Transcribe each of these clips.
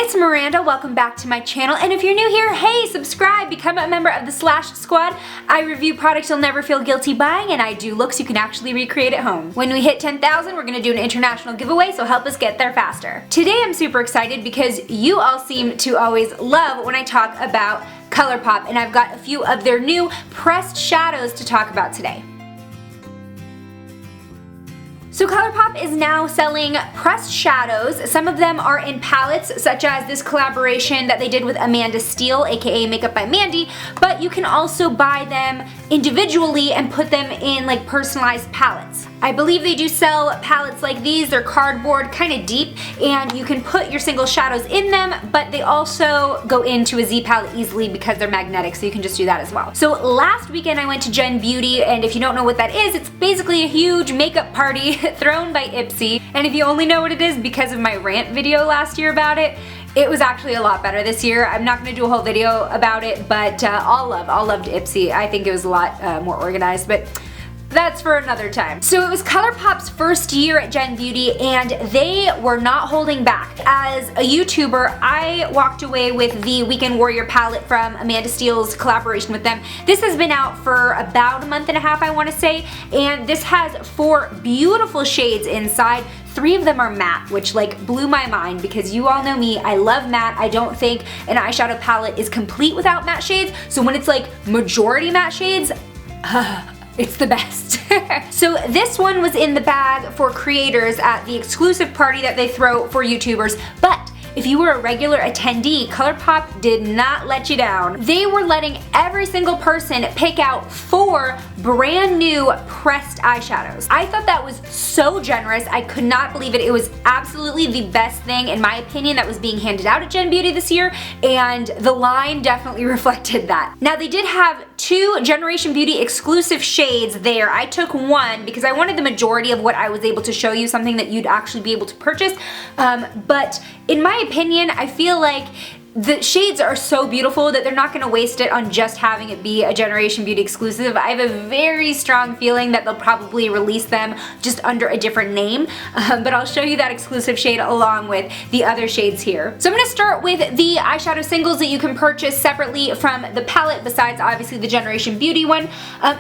it's Miranda. Welcome back to my channel, and if you're new here, hey, subscribe, become a member of the Slash Squad. I review products you'll never feel guilty buying, and I do looks you can actually recreate at home. When we hit 10,000, we're gonna do an international giveaway, so help us get there faster. Today I'm super excited because you all seem to always love when I talk about ColourPop, and I've got a few of their new pressed shadows to talk about today. So ColourPop is now selling pressed shadows. Some of them are in palettes, such as this collaboration that they did with Amanda Steele, aka Makeup by Mandy, but you can also buy them individually and put them in like personalized palettes. I believe they do sell palettes like these. They're cardboard, kind of deep, and you can put your single shadows in them, but they also go into a Z palette easily because they're magnetic, so you can just do that as well. So last weekend I went to Gen Beauty, and if you don't know what that is, it's basically a huge makeup party thrown by Ipsy, and if you only know what it is because of my rant video last year about it, it was actually a lot better this year. I'm not going to do a whole video about it, but all love to Ipsy. I think it was a lot more organized, but that's for another time. So it was ColourPop's first year at Gen Beauty, and they were not holding back. As a YouTuber, I walked away with the Weekend Warrior palette from Amanda Steele's collaboration with them. This has been out for about a month and a half, I want to say, and this has 4 beautiful shades inside. 3 of them are matte, which like blew my mind because you all know me, I love matte. I don't think an eyeshadow palette is complete without matte shades, so when it's like majority matte shades, it's the best. So this one was in the bag for creators at the exclusive party that they throw for YouTubers, but if you were a regular attendee, ColourPop did not let you down. They were letting every single person pick out 4 brand new pressed eyeshadows. I thought that was so generous. I could not believe it. It was absolutely the best thing, in my opinion, that was being handed out at Gen Beauty this year, and the line definitely reflected that. Now they did have 2 Generation Beauty exclusive shades there. I took one because I wanted the majority of what I was able to show you, something that you'd actually be able to purchase, but in my opinion, I feel like the shades are so beautiful that they're not going to waste it on just having it be a Generation Beauty exclusive. I have a very strong feeling that they'll probably release them just under a different name, but I'll show you that exclusive shade along with the other shades here. So I'm going to start with the eyeshadow singles that you can purchase separately from the palette, besides obviously the Generation Beauty one.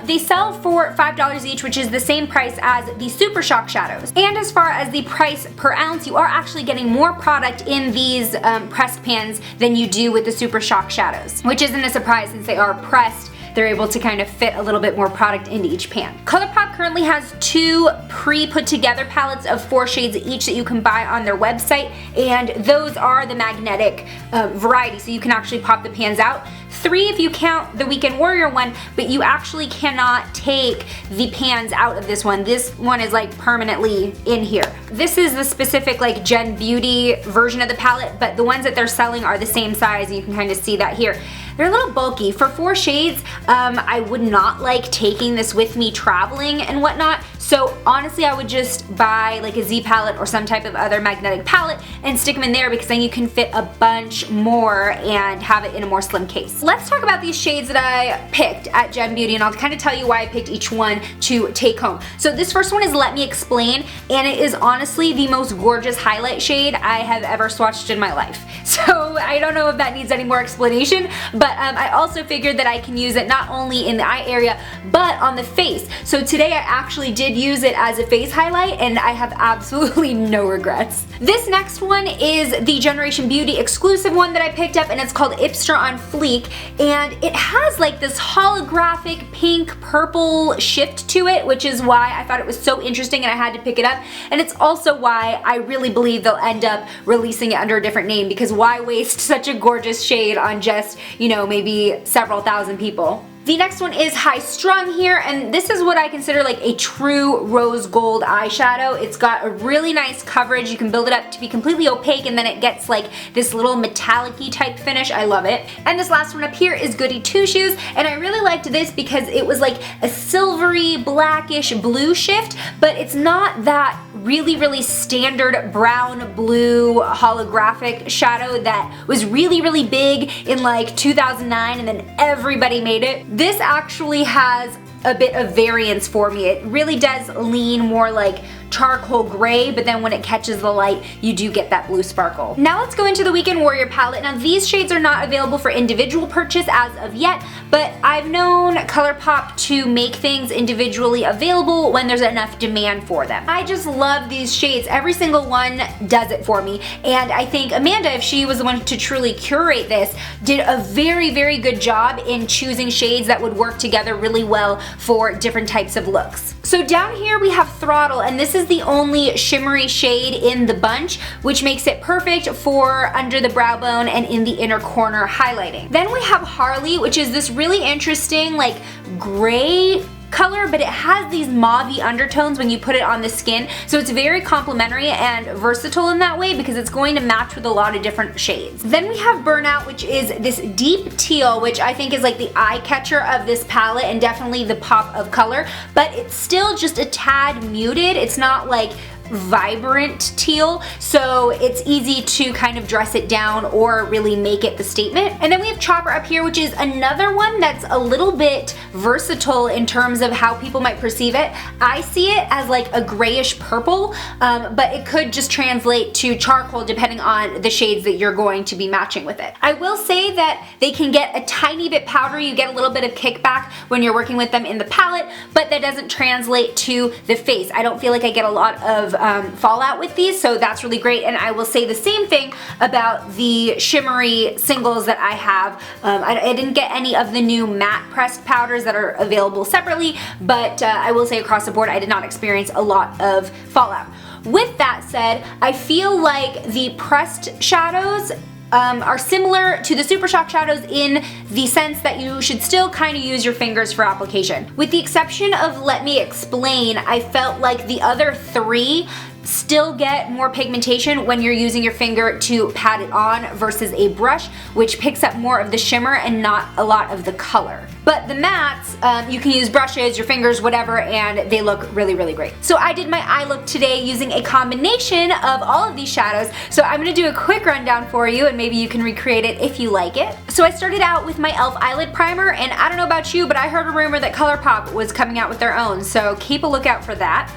They sell for $5 each, which is the same price as the Super Shock shadows. And as far as the price per ounce, you are actually getting more product in these pressed pans than you do with the Super Shock shadows, which isn't a surprise since they are pressed. They're able to kind of fit a little bit more product into each pan. ColourPop currently has 2 pre-put together palettes of 4 shades each that you can buy on their website, and those are the magnetic variety, so you can actually pop the pans out. 3 if you count the Weekend Warrior one, but you actually cannot take the pans out of this one. This one is like permanently in here. This is the specific like Gen Beauty version of the palette, but the ones that they're selling are the same size, and you can kind of see that here. They're a little bulky. For 4 shades, I would not like taking this with me traveling and whatnot, so honestly I would just buy like a Z palette or some type of other magnetic palette and stick them in there, because then you can fit a bunch more and have it in a more slim case. Let's talk about these shades that I picked at Gen Beauty, and I'll kind of tell you why I picked each one to take home. So this first one is Let Me Explain, and it is honestly the most gorgeous highlight shade I have ever swatched in my life. So I don't know if that needs any more explanation, but I also figured that I can use it not only in the eye area, but on the face. So today I actually did use it as a face highlight, and I have absolutely no regrets. This next one is the Generation Beauty exclusive one that I picked up, and it's called Ipster on Fleek, and it has like this holographic pink purple shift to it, which is why I thought it was so interesting and I had to pick it up, and it's also why I really believe they'll end up releasing it under a different name, because why waste such a gorgeous shade on just, you know, maybe several thousand people. The next one is High Strung here, and this is what I consider like a true rose gold eyeshadow. It's got a really nice coverage. You can build it up to be completely opaque, and then it gets like this little metallic-y type finish. I love it. And this last one up here is Goody Two Shoes, and I really liked this because it was like a silvery blackish blue shift, but it's not that really standard brown blue holographic shadow that was really big in like 2009 and then everybody made it. This actually has a bit of variance for me. It really does lean more like charcoal gray, but then when it catches the light, you do get that blue sparkle. Now let's go into the Weekend Warrior palette. Now these shades are not available for individual purchase as of yet, but I've known ColourPop to make things individually available when there's enough demand for them. I just love these shades. Every single one does it for me, and I think Amanda, if she was the one to truly curate this, did a very, very good job in choosing shades that would work together really well for different types of looks. So down here we have Throttle, and this is the only shimmery shade in the bunch, which makes it perfect for under the brow bone and in the inner corner highlighting. Then we have Harley, which is this really interesting like gray color, but it has these mauve-y undertones when you put it on the skin, so it's very complementary and versatile in that way because it's going to match with a lot of different shades. Then we have Burnout, which is this deep teal, which I think is like the eye catcher of this palette and definitely the pop of color, but it's still just a tad muted. It's not like vibrant teal, so it's easy to kind of dress it down or really make it the statement. And then we have Chopper up here, which is another one that's a little bit versatile in terms of how people might perceive it. I see it as like a grayish purple, but it could just translate to charcoal depending on the shades that you're going to be matching with it. I will say that they can get a tiny bit powdery. You get a little bit of kickback when you're working with them in the palette, but that doesn't translate to the face. I don't feel like I get a lot of fallout with these, so that's really great. And I will say the same thing about the shimmery singles that I have. I didn't get any of the new matte pressed powders that are available separately, but I will say across the board I did not experience a lot of fallout. With that said, I feel like the pressed shadows are similar to the Super Shock shadows in the sense that you should still kind of use your fingers for application. With the exception of Let Me Explain, I felt like the other three still get more pigmentation when you're using your finger to pat it on versus a brush, which picks up more of the shimmer and not a lot of the color. But the mattes, you can use brushes, your fingers, whatever, and they look really, really great. So I did my eye look today using a combination of all of these shadows, so I'm going to do a quick rundown for you and maybe you can recreate it if you like it. So I started out with my e.l.f. eyelid primer, and I don't know about you, but I heard a rumor that ColourPop was coming out with their own, so keep a lookout for that.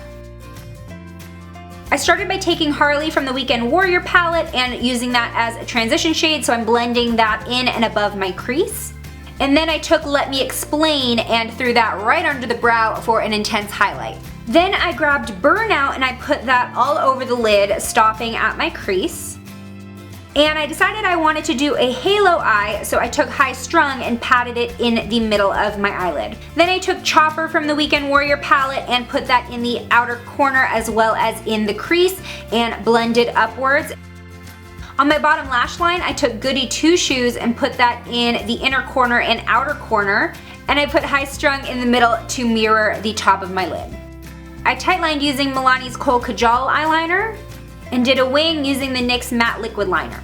I started by taking Harley from the Weekend Warrior palette and using that as a transition shade, so I'm blending that in and above my crease. And then I took Let Me Explain and threw that right under the brow for an intense highlight. Then I grabbed Burnout and I put that all over the lid, stopping at my crease. And I decided I wanted to do a halo eye, so I took High Strung and patted it in the middle of my eyelid. Then I took Chopper from the Weekend Warrior palette and put that in the outer corner as well as in the crease and blended upwards. On my bottom lash line, I took Goody Two Shoes and put that in the inner corner and outer corner, and I put High Strung in the middle to mirror the top of my lid. I tightlined using Milani's Kohl Kajal eyeliner and did a wing using the NYX Matte Liquid Liner.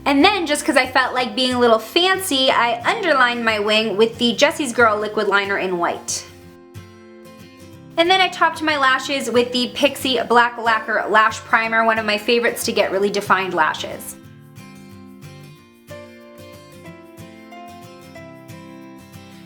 And then, just because I felt like being a little fancy, I underlined my wing with the Jessie's Girl Liquid Liner in white. And then I topped my lashes with the Pixie Black Lacquer Lash Primer, one of my favorites to get really defined lashes.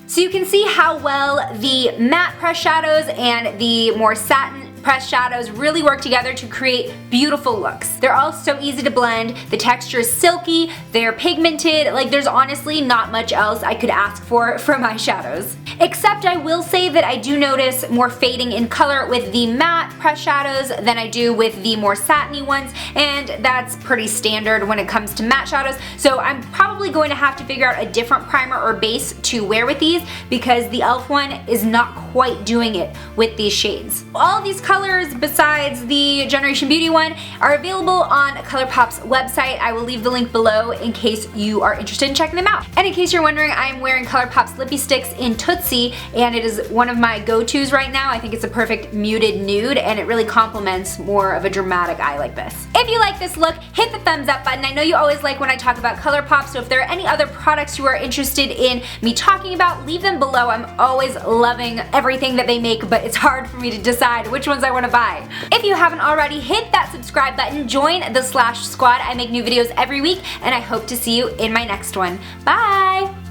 So you can see how well the matte pressed shadows and the more satin pressed shadows really work together to create beautiful looks. They're all so easy to blend, the texture is silky, they're pigmented, like there's honestly not much else I could ask for my shadows. Except I will say that I do notice more fading in color with the matte pressed shadows than I do with the more satiny ones, and that's pretty standard when it comes to matte shadows, so I'm probably going to have to figure out a different primer or base to wear with these because the e.l.f. one is not quite doing it with these shades. All of these colors besides the Generation Beauty one are available on ColourPop's website. I will leave the link below in case you are interested in checking them out. And in case you're wondering, I'm wearing ColourPop's Lippy Sticks in Tootsie, and it is one of my go-tos right now. I think it's a perfect muted nude and it really complements more of a dramatic eye like this. If you like this look, hit the thumbs up button. I know you always like when I talk about ColourPop, so if there are any other products you are interested in me talking about, leave them below. I'm always loving everything that they make, but it's hard for me to decide which ones I want to buy. If you haven't already, hit that subscribe button, join the Slash Squad. I make new videos every week, and I hope to see you in my next one. Bye!